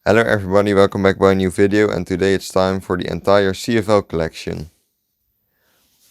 Hello everybody, welcome back by a new video, and today it's time for the entire CFL collection.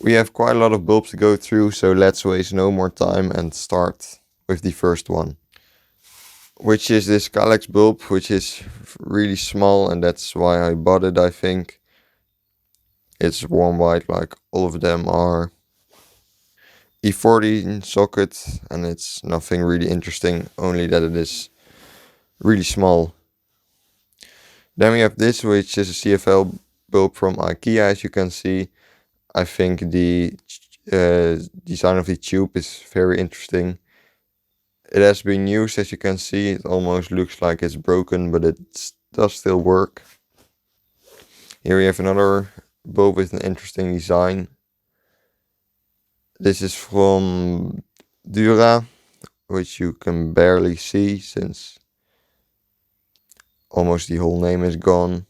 We have quite a lot of bulbs to go through, so let's waste no more time and start with the first one. Which is this Calyx bulb, which is really small, and that's why I bought it, I think. It's warm white like all of them are. E14 socket, and it's nothing really interesting, only that it is really small. Then we have this, which is a CFL bulb from IKEA, as you can see. I think the design of the tube is very interesting. It has been used, as you can see. It almost looks like it's broken, but it does still work. Here we have another bulb with an interesting design. This is from Dura, which you can barely see since almost the whole name is gone.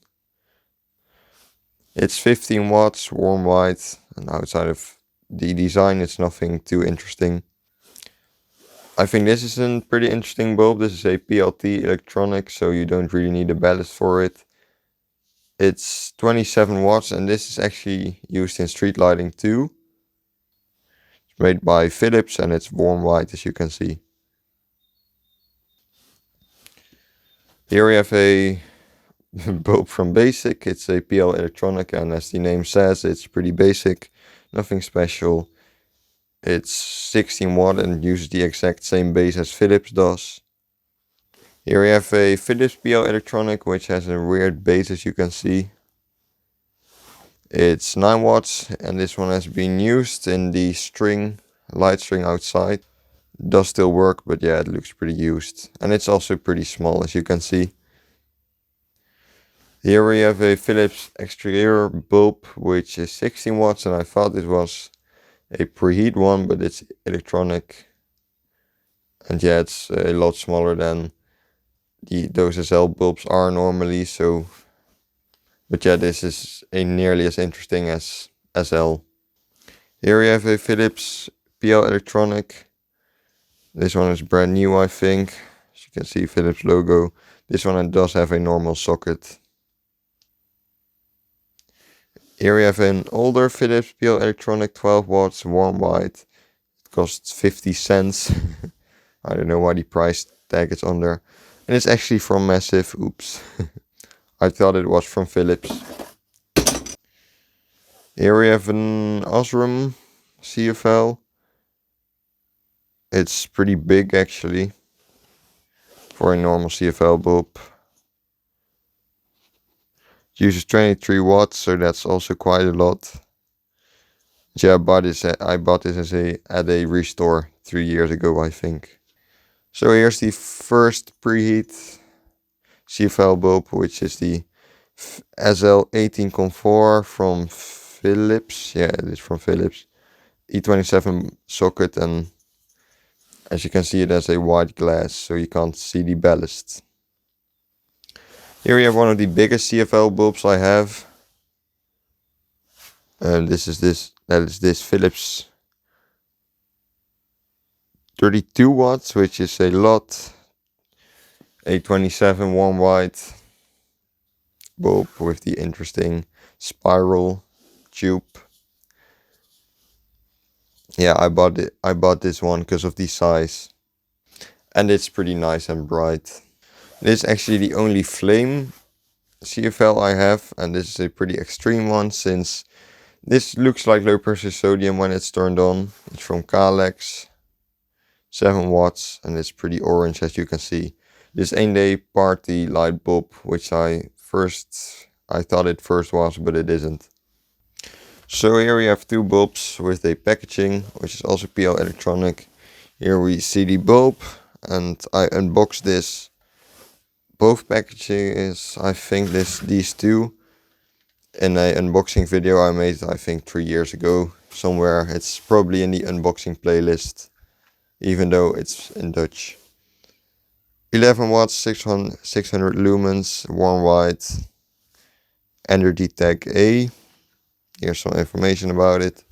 It's 15 watts, warm white, and outside of the design it's nothing too interesting. I think this is a pretty interesting bulb. This is a PLT electronic, so you don't really need a ballast for it. It's 27 watts, and this is actually used in street lighting too. It's made by Philips, and it's warm white, as you can see. Here we have a bulb from Basic. It's a PL electronic, and as the name says, it's pretty basic, nothing special. It's 16 watt and uses the exact same base as Philips does. Here we have a Philips PL electronic, which has a weird base, as you can see. It's 9 watts, and this one has been used in the light string outside. Does still work, but yeah, it looks pretty used. And it's also pretty small, as you can see. Here we have a Philips exterior bulb, which is 16 watts, and I thought it was a preheat one, but it's electronic. And yeah, it's a lot smaller than those SL bulbs are normally, so... But yeah, this is nearly as interesting as SL. Here we have a Philips PL electronic. This one is brand new, I think. As you can see, Philips logo. This one does have a normal socket. Here we have an older Philips PL electronic, 12 watts, warm white. It costs 50 cents. I don't know why the price tag is on there. And it's actually from Massive. Oops. I thought it was from Philips. Here we have an Osram CFL. It's pretty big actually for a normal CFL bulb. It uses 23 watts, so that's also quite a lot. Yeah, I bought this at a restore 3 years ago, I think. So here's the first preheat CFL bulb, which is the SL18 Comfort from Philips. Yeah, it is from Philips. E27 socket, and as you can see, it has a white glass, so you can't see the ballast. Here we have one of the biggest CFL bulbs I have. That is this Philips 32 watts, which is a lot. A 27 warm white bulb with the interesting spiral tube. Yeah, I bought this one because of the size, and it's pretty nice and bright. This is actually the only flame CFL I have, and this is a pretty extreme one, since this looks like low pressure sodium when it's turned on. It's from Calyx, 7 watts, and it's pretty orange, as you can see. This ain't a party light bulb, which I thought it first was, but it isn't. So here we have two bulbs with a packaging, which is also PL electronic. Here we see the bulb, and I unboxed this. Both packages, I think these two, in a unboxing video I made, I think 3 years ago somewhere. It's probably in the unboxing playlist, even though it's in Dutch. 11 watts, 600 lumens, warm white, energy tag A. Here's some information about it.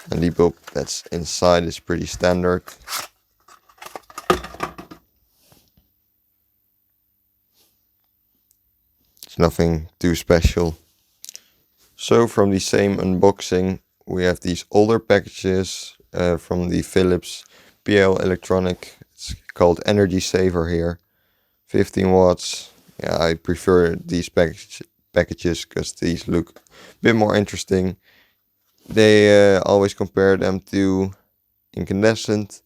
And the bulb that's inside is pretty standard. It's nothing too special. So from the same unboxing, we have these older packages from the Philips PL Electronic. It's called Energy Saver here. 15 watts. Yeah, I prefer these packages because these look a bit more interesting. They always compare them to incandescent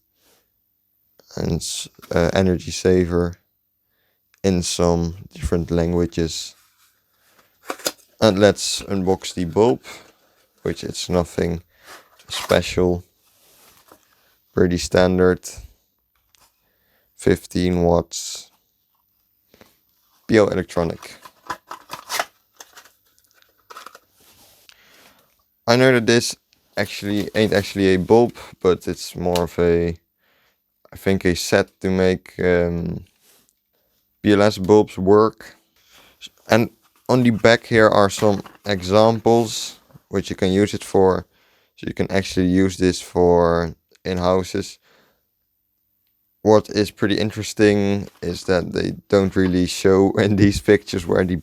and Energy Saver in some different languages. And let's unbox the bulb, which it's nothing special, pretty standard. 15 watts PL Electronic. I know that this ain't actually a bulb, but it's more of I think a set to make PLS bulbs work. And on the back here are some examples which you can use it for. So you can actually use this for in houses. What is pretty interesting is that they don't really show in these pictures where you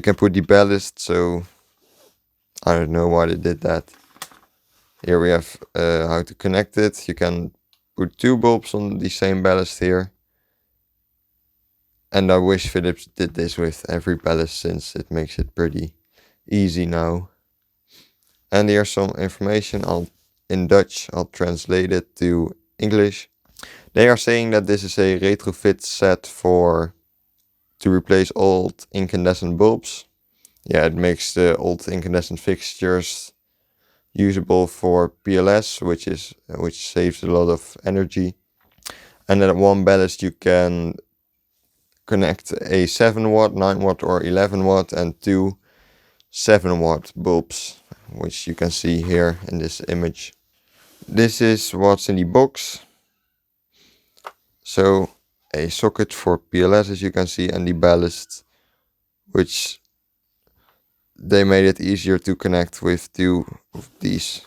can put the ballast, so I don't know why they did that. Here we have how to connect it. You can put 2 bulbs on the same ballast here. And I wish Philips did this with every ballast, since it makes it pretty easy now. And here's some information in Dutch. I'll translate it to English. They are saying that this is a retrofit set to replace old incandescent bulbs. Yeah, it makes the old incandescent fixtures usable for PLS, which saves a lot of energy. And at one ballast you can connect a 7 watt, 9 watt or 11 watt and 2 7 watt bulbs, which you can see here in this image. This is what's in the box. So a socket for PLS, as you can see, and the ballast, which they made it easier to connect with 2 of these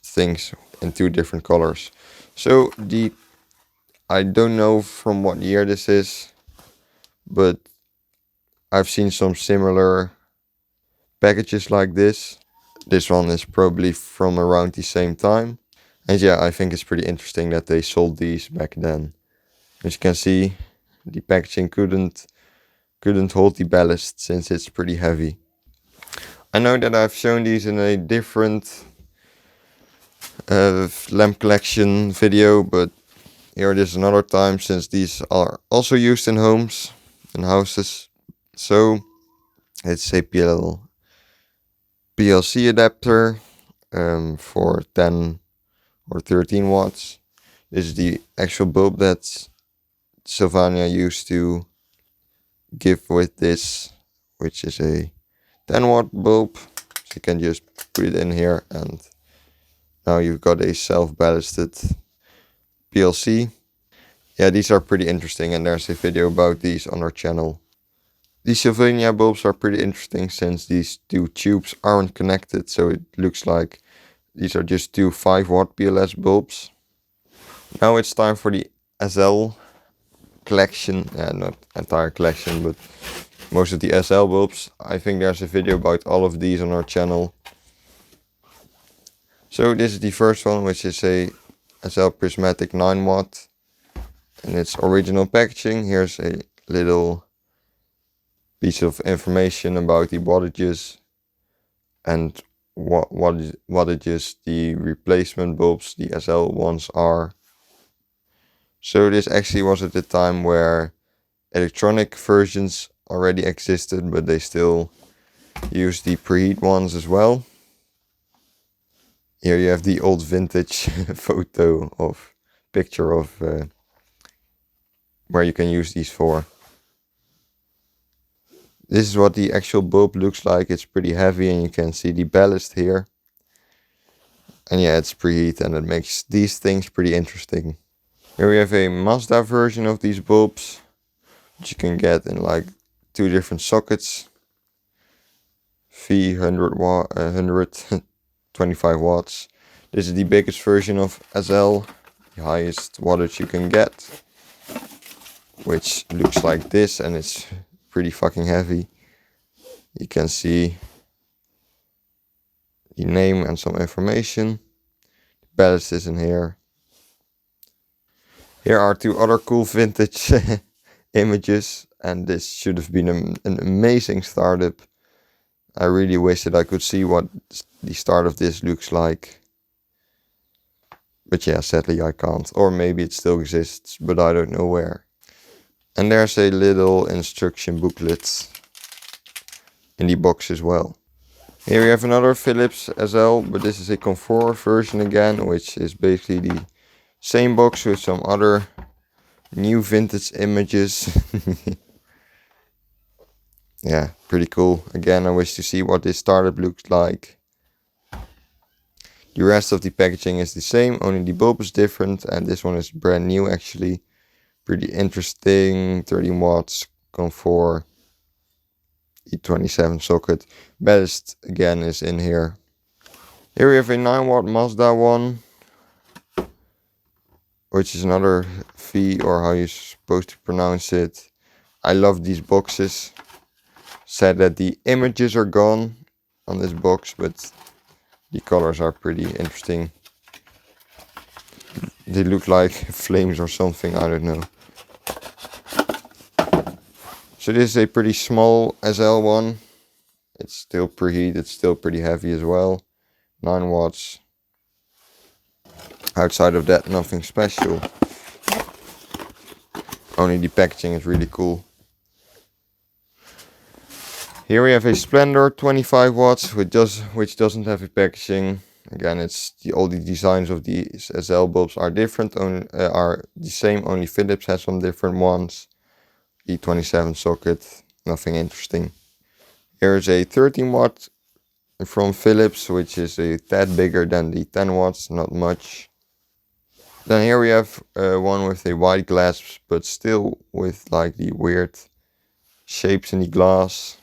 things in 2 different colors. So I don't know from what year this is, but I've seen some similar packages like this. This one is probably from around the same time. And yeah, I think it's pretty interesting that they sold these back then. As you can see, the packaging couldn't hold the ballast since it's pretty heavy. I know that I've shown these in a different lamp collection video, but here it is another time, since these are also used in homes and houses. So it's a PLC adapter for 10 or 13 watts. This is the actual bulb that Sylvania used to give with this, which is a 10 watt bulb. So you can just put it in here, and now you've got a self-ballasted PLC. Yeah, these are pretty interesting, and there's a video about these on our channel. These Sylvania bulbs are pretty interesting, since these 2 tubes aren't connected, so it looks like these are just 2 5 watt PLS bulbs. Now it's time for the SL collection, not entire collection, but most of the SL bulbs. I think there's a video about all of these on our channel. So this is the first one, which is a SL prismatic 9 watt. In its original packaging, here's a little piece of information about the wattages and what wattages the replacement bulbs, the SL ones, are. So this actually was at the time where electronic versions already existed, but they still use the preheat ones as well. Here you have the old vintage picture of where you can use these for. This is what the actual bulb looks like. It's pretty heavy, and you can see the ballast here. And yeah, it's preheat, and it makes these things pretty interesting. Here we have a Mazda version of these bulbs, which you can get in like 2 different sockets. V100 watt, 125 watts. This is the biggest version of SL, the highest wattage you can get, which looks like this, and it's pretty fucking heavy. You can see the name and some information. The ballast is in here. Here are two other cool vintage images, and this should have been an amazing startup. I really wish that I could see what the start of this looks like. But yeah, sadly I can't. Or maybe it still exists, but I don't know where. And there's a little instruction booklet in the box as well. Here we have another Philips SL, but this is a comfort version again, which is basically the same box with some other new vintage images. Yeah, pretty cool. Again, I wish to see what this startup looks like. The rest of the packaging is the same, only the bulb is different, and this one is brand new actually. Pretty interesting, 13 watts, comfort, E27 socket. Ballast again is in here. Here we have a 9 watt Mazda one, which is another V, or how you're supposed to pronounce it. I love these boxes. Sad that the images are gone on this box, but the colors are pretty interesting. They look like flames or something, I don't know. So this is a pretty small SL one. It's still preheat, it's still pretty heavy as well. 9 watts. Outside of that, nothing special. Only the packaging is really cool. Here we have a Splendor 25 watts, which doesn't have a packaging. Again, it's all the designs of these SL bulbs are different, are the same, only Philips has some different ones. E27 socket, nothing interesting. Here is a 13 watt from Philips, which is a tad bigger than the 10 watts, not much. Then here we have one with a white glass, but still with like the weird shapes in the glass.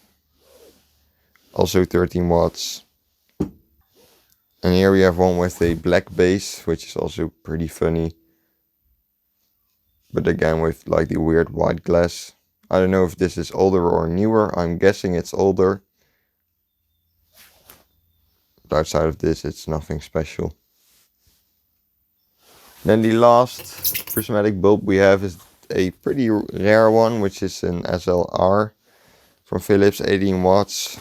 Also 13 watts. And here we have one with a black base, which is also pretty funny. But again with like the weird white glass. I don't know if this is older or newer. I'm guessing it's older. But outside of this, it's nothing special. Then the last prismatic bulb we have is a pretty rare one, which is an SLR from Philips, 18 watts.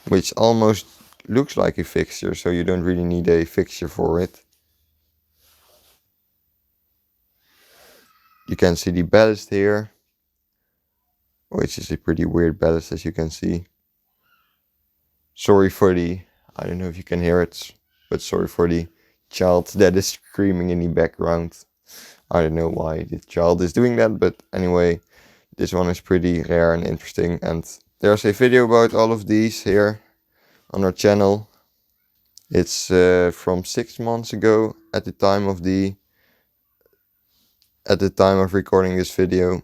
Which almost looks like a fixture, so you don't really need a fixture for it. You can see the ballast here, which is a pretty weird ballast, as you can see. Sorry for the, I don't know if you can hear it, but sorry for the child that is screaming in the background. I don't know why the child is doing that, but anyway, this one is pretty rare and interesting, and there's a video about all of these here on our channel. It's from 6 months ago at the time of recording this video.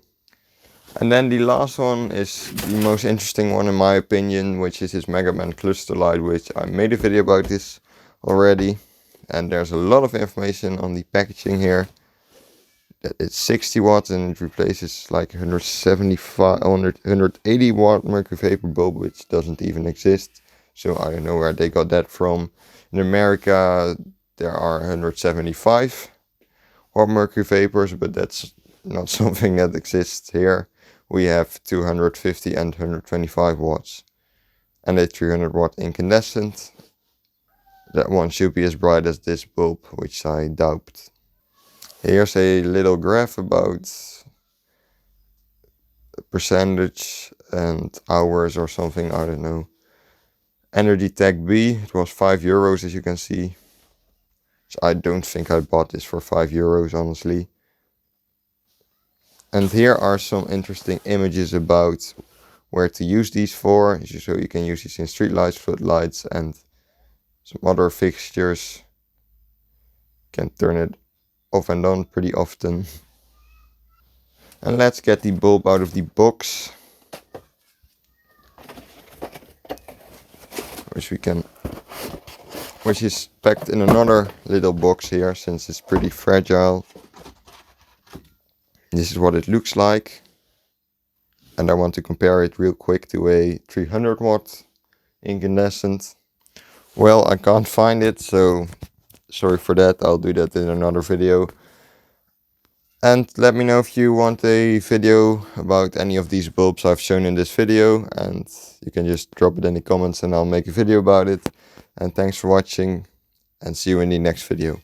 And then the last one is the most interesting one in my opinion, which is this Megaman Cluster light, which I made a video about this already. And there's a lot of information on the packaging here. It's 60 watts and it replaces like 180 watt mercury vapor bulb, which doesn't even exist. So I don't know where they got that from. In America there are 175 watt mercury vapors, but that's not something that exists here. We have 250 and 125 watts. And a 300 watt incandescent. That one should be as bright as this bulb, which I doubt. Here's a little graph about percentage and hours or something, I don't know. Energy Tech B, it was €5 as you can see. So I don't think I bought this for €5 honestly. And here are some interesting images about where to use these for. So you can use these in street lights, floodlights and some other fixtures. Can turn it off and on pretty often. And let's get the bulb out of the box. Which is packed in another little box here, since it's pretty fragile. This is what it looks like. and I want to compare it real quick to a 300 watt incandescent. Well, I can't find it, so sorry for that. I'll do that in another video. And let me know if you want a video about any of these bulbs I've shown in this video, and you can just drop it in the comments and I'll make a video about it. And thanks for watching, and see you in the next video.